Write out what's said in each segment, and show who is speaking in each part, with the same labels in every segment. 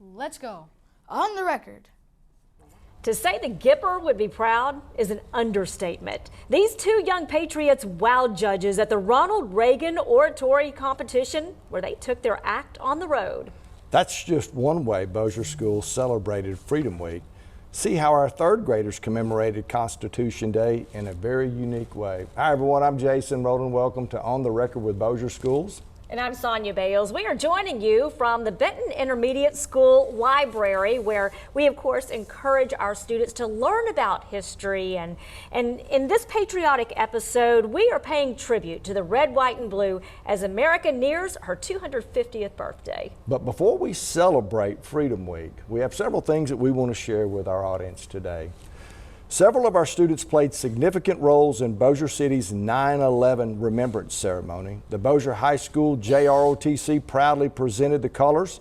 Speaker 1: Let's go. On the record.
Speaker 2: To say the Gipper would be proud is an understatement. These two young patriots wowed judges at the Ronald Reagan Oratory Competition, where they took their act on the road.
Speaker 3: That's just one way Bossier Schools celebrated Freedom Week. See how our third graders commemorated Constitution Day in a very unique way. Hi everyone, I'm Jason Rowland. Welcome to On the Record with Bossier Schools.
Speaker 2: And I'm Sonia Bales. We are joining you from the Benton Intermediate School Library, where we, of course, encourage our students to learn about history. And in this patriotic episode, we are paying tribute to the red, white, and blue as America nears her 250th birthday.
Speaker 3: But before we celebrate Freedom Week, we have several things that we want to share with our audience today. Several of our students played significant roles in Bossier City's 9/11 Remembrance Ceremony. The Bossier High School JROTC proudly presented the colors,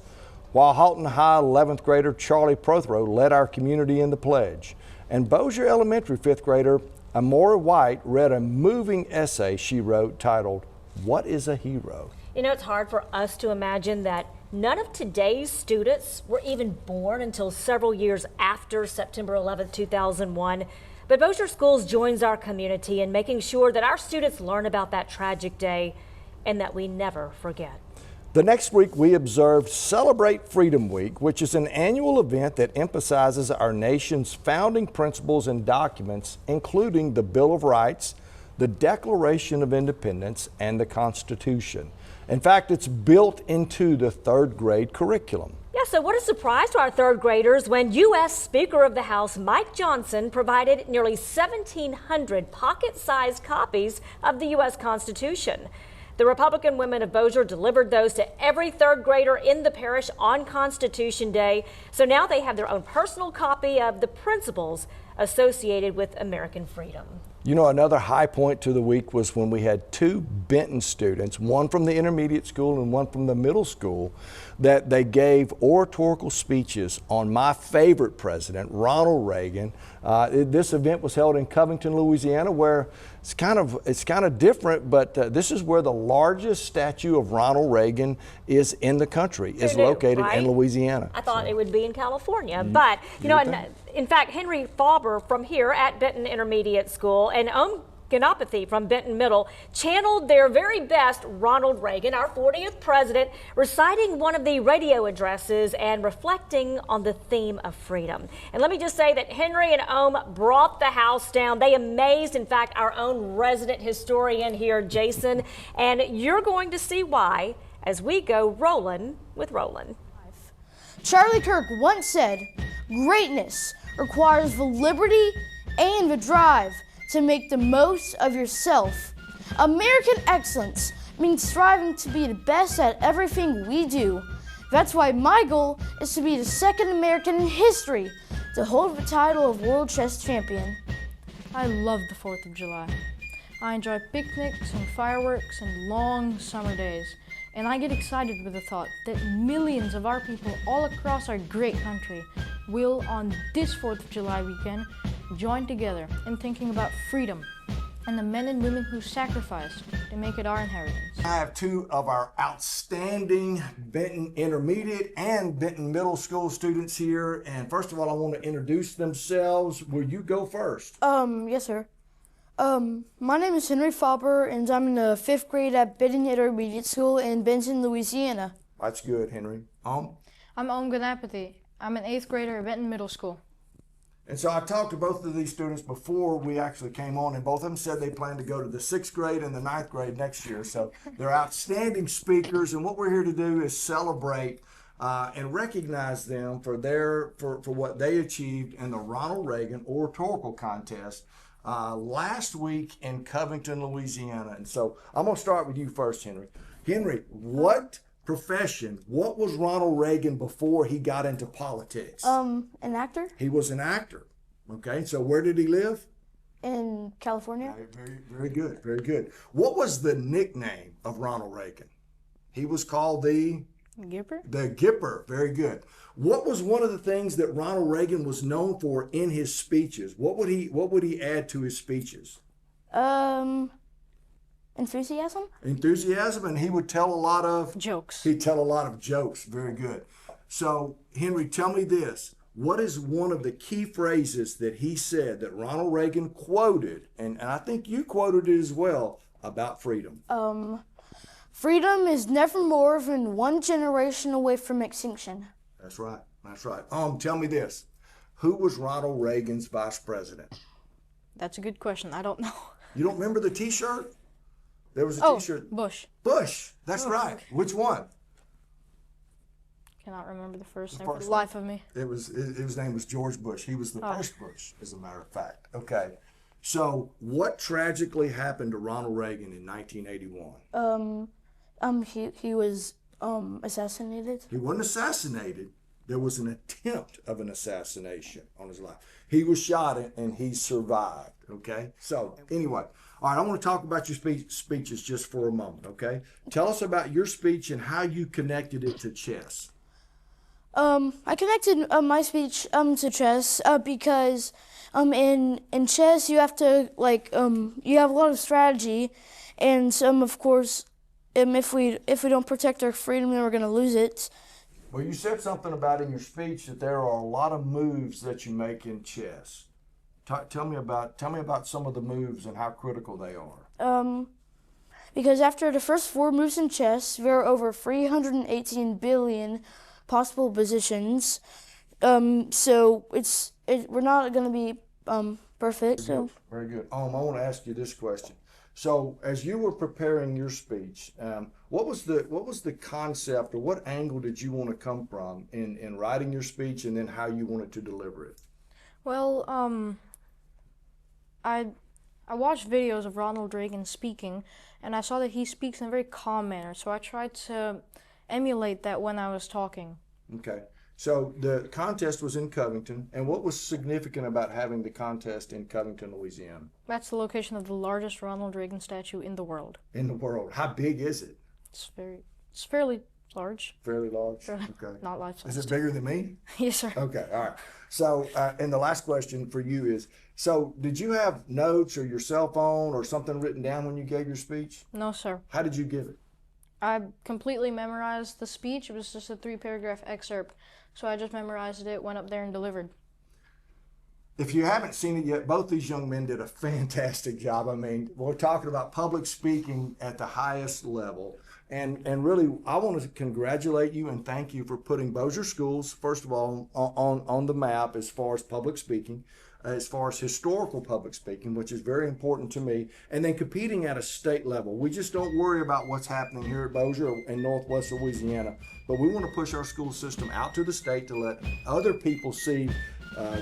Speaker 3: while Halton High 11th grader Charlie Prothero led our community in the pledge. And Bossier Elementary 5th grader Amora White read a moving essay she wrote titled, "What is a Hero?"
Speaker 2: You know, it's hard for us to imagine that none of today's students were even born until several years after September 11th, 2001. But Bossier Schools joins our community in making sure that our students learn about that tragic day and that we never forget.
Speaker 3: The next week we observed Celebrate Freedom Week, which is an annual event that emphasizes our nation's founding principles and documents, including the Bill of Rights, the Declaration of Independence, and the Constitution. In fact, it's built into the third grade curriculum.
Speaker 2: Yeah, so what a surprise to our third graders when U.S. Speaker of the House Mike Johnson provided nearly 1,700 pocket-sized copies of the U.S. Constitution. The Republican Women of Bossier delivered those to every third grader in the parish on Constitution Day. So now they have their own personal copy of the principles associated with American freedom.
Speaker 3: You know, another high point to the week was when we had two Benton students, one from the intermediate school and one from the middle school, that they gave oratorical speeches on my favorite president, Ronald Reagan. This event was held in Covington, Louisiana, where it's kind of different, but this is where the largest statue of Ronald Reagan is in the country, is located in Louisiana.
Speaker 2: I thought it would be in California, but you know, in fact, Henry Faber from here at Benton Intermediate School and Ganopathy from Benton Middle channeled their very best Ronald Reagan, our 40th president, reciting one of the radio addresses and reflecting on the theme of freedom. And let me just say that Henry and Ohm brought the house down. They amazed, in fact, our own resident historian here, Jason, and you're going to see why as we go Rollin with Rowland.
Speaker 1: Charlie Kirk once said, "Greatness requires the liberty and the drive to make the most of yourself. American excellence means striving to be the best at everything we do. That's why my goal is to be the second American in history to hold the title of World Chess Champion."
Speaker 4: I love the 4th of July. I enjoy picnics and fireworks and long summer days. And I get excited with the thought that millions of our people all across our great country will, on this 4th of July weekend, join together in thinking about freedom and the men and women who sacrificed to make it our inheritance.
Speaker 3: I have two of our outstanding Benton Intermediate and Benton Middle School students here. And first of all, I want to introduce themselves. Will you go first?
Speaker 1: Yes, sir. My name is Henry Faber, and I'm in the 5th grade at Benton Intermediate School in Benton, Louisiana.
Speaker 3: That's good, Henry.
Speaker 4: I'm Ohm Ganopathy. I'm an 8th grader at Benton Middle School.
Speaker 3: And so I talked to both of these students before we actually came on, and both of them said they plan to go to the 6th grade and the 9th grade next year. So they're outstanding speakers, and what we're here to do is celebrate and recognize them for what they achieved in the Ronald Reagan Oratorical Contest last week in Covington, Louisiana. And so I'm going to start with you first, Henry. Henry, what was Ronald Reagan before he got into politics?
Speaker 1: An actor.
Speaker 3: He was an actor. Okay, so where did he live?
Speaker 1: In California.
Speaker 3: Very, very good, very good. What was the nickname of Ronald Reagan? He was called the
Speaker 4: Gipper?
Speaker 3: The Gipper, very good. What was one of the things that Ronald Reagan was known for in his speeches? What would he add to his speeches?
Speaker 1: Enthusiasm.
Speaker 3: Enthusiasm, and he would tell a lot of
Speaker 4: jokes.
Speaker 3: He'd tell a lot of jokes. Very good. So, Henry, tell me this. What is one of the key phrases that he said that Ronald Reagan quoted, and I think you quoted it as well, about freedom?
Speaker 1: Freedom is never more than one generation away from extinction.
Speaker 3: That's right. That's right. Tell me this. Who was Ronald Reagan's vice president?
Speaker 4: That's a good question. I don't know.
Speaker 3: You don't remember the T-shirt? There was a T-shirt.
Speaker 4: Bush.
Speaker 3: Bush. That's right.
Speaker 4: Okay.
Speaker 3: Which one?
Speaker 4: Cannot remember the first name for the life of me.
Speaker 3: His name was George Bush. He was the first Bush, as a matter of fact. Okay. So, what tragically happened to Ronald Reagan in 1981?
Speaker 1: He was assassinated.
Speaker 3: He wasn't assassinated. There was an attempt of an assassination on his life. He was shot and he survived. Okay. So anyway, all right. I want to talk about your speeches just for a moment. Okay. Tell us about your speech and how you connected it to chess.
Speaker 1: I connected my speech to chess because in chess you have to you have a lot of strategy, and of course if we don't protect our freedom, then we're gonna lose it.
Speaker 3: Well, you said something about in your speech that there are a lot of moves that you make in chess. Tell me about some of the moves and how critical they are.
Speaker 1: Because after the first 4 moves in chess, there are over 318 billion possible positions. So we're not going to be perfect.
Speaker 3: Very good. I want to ask you this question. So, as you were preparing your speech, what was the concept, or what angle did you want to come from in writing your speech, and then how you wanted to deliver it?
Speaker 4: Well, I watched videos of Ronald Reagan speaking, and I saw that he speaks in a very calm manner. So I tried to emulate that when I was talking.
Speaker 3: Okay. So the contest was in Covington, and what was significant about having the contest in Covington, Louisiana?
Speaker 4: That's the location of the largest Ronald Reagan statue in the world.
Speaker 3: In the world. How big is it?
Speaker 4: It's fairly large.
Speaker 3: Fairly large?
Speaker 4: Fairly,
Speaker 3: Okay.
Speaker 4: not life-size.
Speaker 3: Is it bigger than me?
Speaker 4: Yes, sir.
Speaker 3: Okay, all right. So, and the last question for you is, so did you have notes or your cell phone or something written down when you gave your speech?
Speaker 4: No, sir.
Speaker 3: How did you give it?
Speaker 4: I completely memorized the speech. It was just a 3-paragraph excerpt. So I just memorized it, went up there and delivered.
Speaker 3: If you haven't seen it yet, both these young men did a fantastic job. I mean, we're talking about public speaking at the highest level. And really, I want to congratulate you and thank you for putting Bossier Schools, first of all, on the map as far as public speaking, as far as historical public speaking, which is very important to me, and then competing at a state level. We just don't worry about what's happening here at Bossier in Northwest Louisiana, but we want to push our school system out to the state to let other people see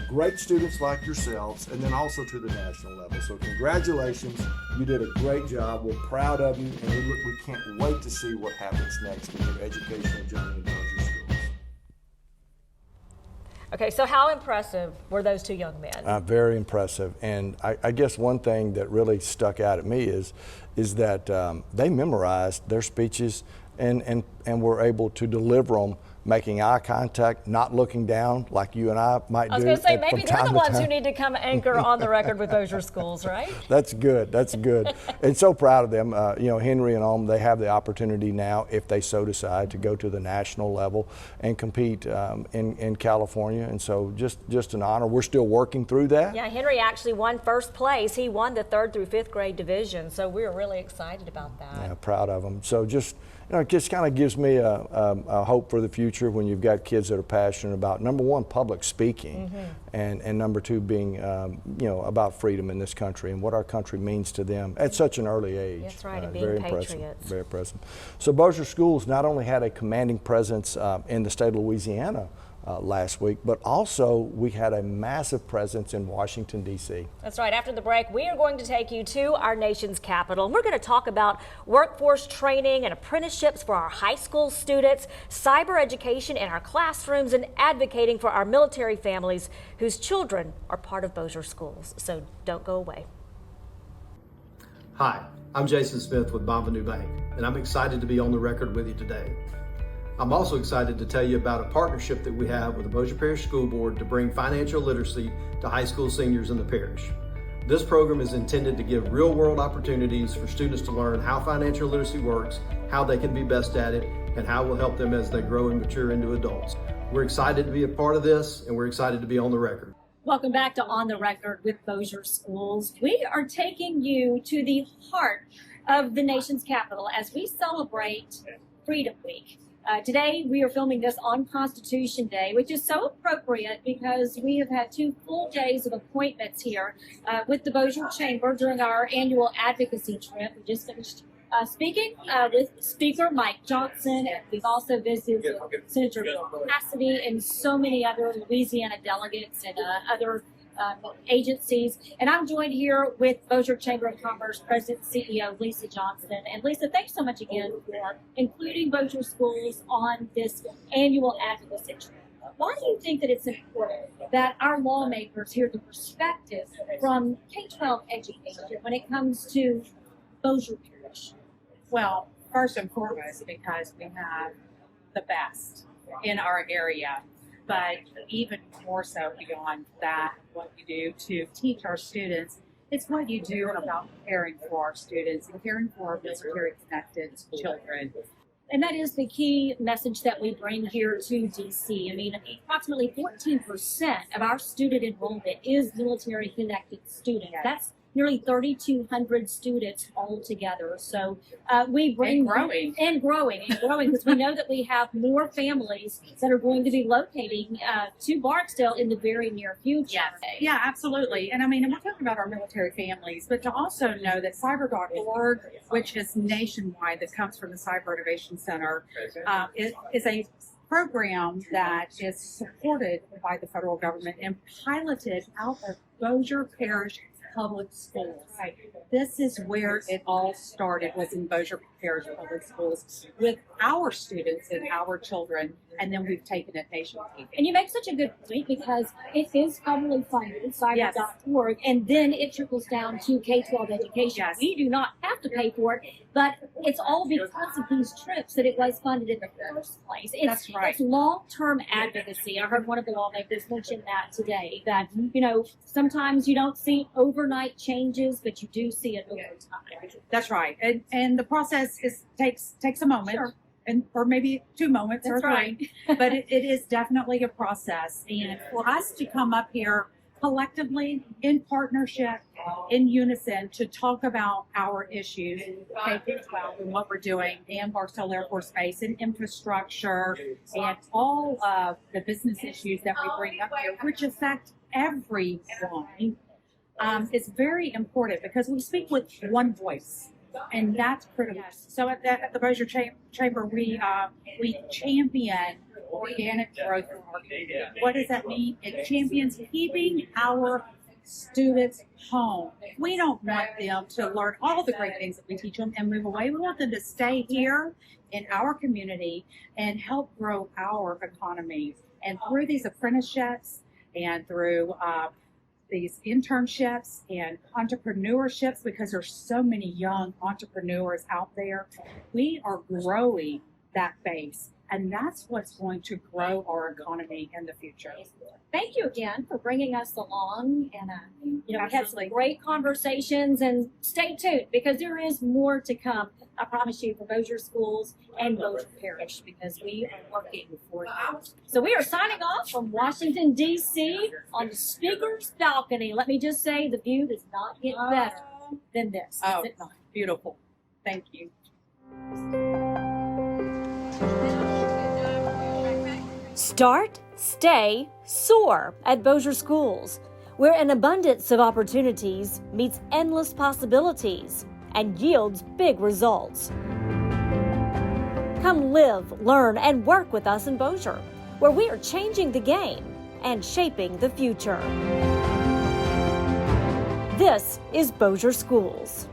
Speaker 3: great students like yourselves, and then also to the national level. So congratulations, you did a great job. We're proud of you, and we can't wait to see what happens next in your educational journey in Bossier Schools.
Speaker 2: Okay, so how impressive were those 2 young men?
Speaker 3: Very impressive, and I guess one thing that really stuck out at me is that they memorized their speeches and were able to deliver them, making eye contact, not looking down like you and I might do.
Speaker 2: I was going to say, maybe they're the ones who need to come anchor on the record with Bossier Schools, right?
Speaker 3: That's good. That's good. And so proud of them. Henry and they have the opportunity now, if they so decide, to go to the national level and compete in California. And so just an honor. We're still working through that.
Speaker 2: Yeah, Henry actually won first place. He won the 3rd through 5th grade division. So we're really excited about that.
Speaker 3: Yeah, proud of them. So it just kind of gives me a hope for the future when you've got kids that are passionate about, number one, public speaking, and number 2, being, about freedom in this country and what our country means to them at such an early age.
Speaker 2: That's right, and
Speaker 3: very
Speaker 2: being
Speaker 3: impressive,
Speaker 2: patriots.
Speaker 3: very impressive. So Bossier Schools not only had a commanding presence in the state of Louisiana last week, but also we had a massive presence in Washington, D.C.
Speaker 2: That's right. After the break, we are going to take you to our nation's capital, and we're going to talk about workforce training and apprenticeships for our high school students, cyber education in our classrooms, and advocating for our military families whose children are part of Bossier Schools. So don't go away.
Speaker 5: Hi, I'm Jason Smith with Bonvenue Bank, and I'm excited to be on the record with you today. I'm also excited to tell you about a partnership that we have with the Bossier Parish School Board to bring financial literacy to high school seniors in the parish. This program is intended to give real-world opportunities for students to learn how financial literacy works, how they can be best at it, and how it will help them as they grow and mature into adults. We're excited to be a part of this, and we're excited to be on the record.
Speaker 6: Welcome back to On the Record with Bossier Schools. We are taking you to the heart of the nation's capital as we celebrate Freedom Week. Today we are filming this on Constitution Day, which is so appropriate because we have had 2 full days of appointments here with the Bossier Chamber during our annual advocacy trip. We just finished speaking with Speaker Mike Johnson, and we've also visited with Senator Bill Cassidy and so many other Louisiana delegates and other agencies. And I'm joined here with Bossier Chamber of Commerce President and CEO Lisa Johnson. And Lisa, thanks so much again for including Bossier Schools on this annual advocacy trip. Why do you think that it's important that our lawmakers hear the perspective from K-12 education when it comes to Bossier Parish?
Speaker 7: Well, first and foremost, because we have the best in our area, but even more so beyond that, what you do to teach our students, it's what you do about caring for our students and caring for our military connected children.
Speaker 6: And that is the key message that we bring here to DC. I mean, approximately 14% of our student enrollment is military connected students. That's nearly 3,200 students altogether. So we bring and growing because we know that we have more families that are going to be locating to Barksdale in the very near future.
Speaker 7: Yes. Yeah, absolutely. And I mean, and we're talking about our military families, but to also know that cyber.org, which is nationwide, that comes from the Cyber Innovation Center, is a program that is supported by the federal government and piloted out of Bossier Parish Public Schools. This is where it all started, was in Bossier Parish Public Schools with our students and our children, and then we've taken it nationwide.
Speaker 6: And you make such a good point because it is federally funded, cyber.org, and then it trickles down to K-12 education.
Speaker 7: Yes.
Speaker 6: We do not have to pay for it, but it's all because of these trips that it was funded in the first place.
Speaker 7: That's right.
Speaker 6: It's long-term advocacy. I heard one of the lawmakers mention that today, that, you know, sometimes you don't see overnight changes, but you do see it over time.
Speaker 7: That's right. And the process takes a moment.
Speaker 6: Sure.
Speaker 7: Or maybe 2 moments
Speaker 6: That's
Speaker 7: or 3, but it is definitely a process. And for us to come up here collectively, in partnership, in unison, to talk about our issues, K-12 and what we're doing, and Barksdale Air Force Base, and infrastructure, and all of the business issues that we bring up here, which affect everyone, is very important because we speak with one voice. And that's critical. So at the Bossier Chamber, we champion organic growth in our community. What does that mean? It champions keeping our students home. We don't want them to learn all the great things that we teach them and move away. We want them to stay here in our community and help grow our economy. And through these apprenticeships and through these internships and entrepreneurships, because there's so many young entrepreneurs out there, we are growing that base, and that's what's going to grow our economy in the future.
Speaker 6: Thank you again for bringing us along, and we had some
Speaker 7: Absolutely.
Speaker 6: great conversations, and stay tuned because there is more to come. I promise you, for Bossier Schools and Bossier Parish, because we are working for you. So we are signing off from Washington, D.C. on the Speaker's balcony. Let me just say, the view does not get better than this.
Speaker 7: Oh,
Speaker 6: Does it not?
Speaker 7: beautiful. Thank you.
Speaker 2: Start, stay, soar at Bossier Schools, where an abundance of opportunities meets endless possibilities and yields big results. Come live, learn, and work with us in Bossier, where we are changing the game and shaping the future. This is Bossier Schools.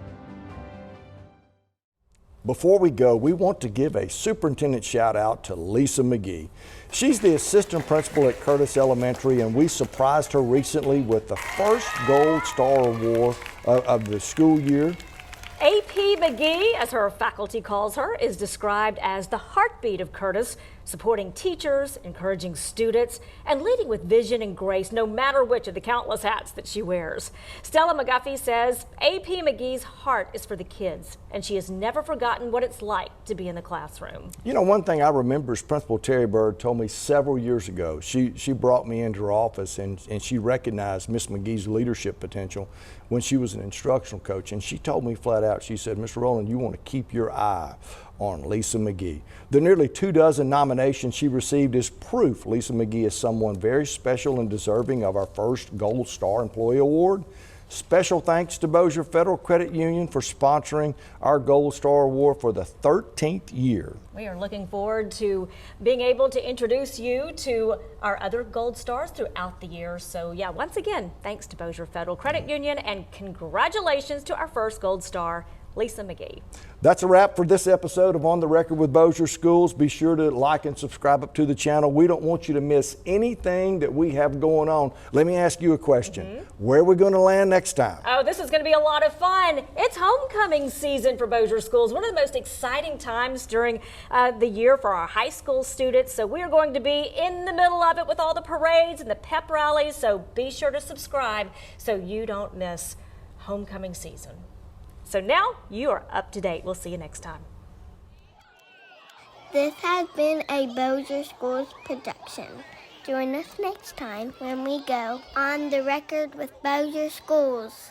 Speaker 3: Before we go, we want to give a superintendent shout out to Lisa McGee. She's the assistant principal at Curtis Elementary, and we surprised her recently with the first Gold Star Award of the school year.
Speaker 2: AP McGee, as her faculty calls her, is described as the heartbeat of Curtis supporting teachers, encouraging students, and leading with vision and grace, no matter which of the countless hats that she wears. Stella McGuffey says AP McGee's heart is for the kids, and she has never forgotten what it's like to be in the classroom.
Speaker 3: You know, one thing I remember is Principal Terry Bird told me several years ago. She brought me into her office and she recognized Miss McGee's leadership potential when she was an instructional coach. And she told me flat out, she said, Mr. Rowland, you want to keep your eye on Lisa McGee. The nearly 24 nominations she received is proof Lisa McGee is someone very special and deserving of our first Gold Star Employee Award. Special thanks to Bossier Federal Credit Union for sponsoring our Gold Star Award for the 13th year.
Speaker 2: We are looking forward to being able to introduce you to our other Gold Stars throughout the year. So yeah, once again, thanks to Bossier Federal Credit Union and congratulations to our first Gold Star, Lisa McGee.
Speaker 3: That's a wrap for this episode of On the Record with Bossier Schools. Be sure to like and subscribe up to the channel. We don't want you to miss anything that we have going on. Let me ask you a question. Where are we going to land next time?
Speaker 2: Oh, this is going to be a lot of fun. It's homecoming season for Bossier Schools, one of the most exciting times during the year for our high school students. So we are going to be in the middle of it with all the parades and the pep rallies. So be sure to subscribe so you don't miss homecoming season. So now you are up to date. We'll see you next time.
Speaker 8: This has been a Bossier Schools production. Join us next time when we go On the Record with Bossier Schools.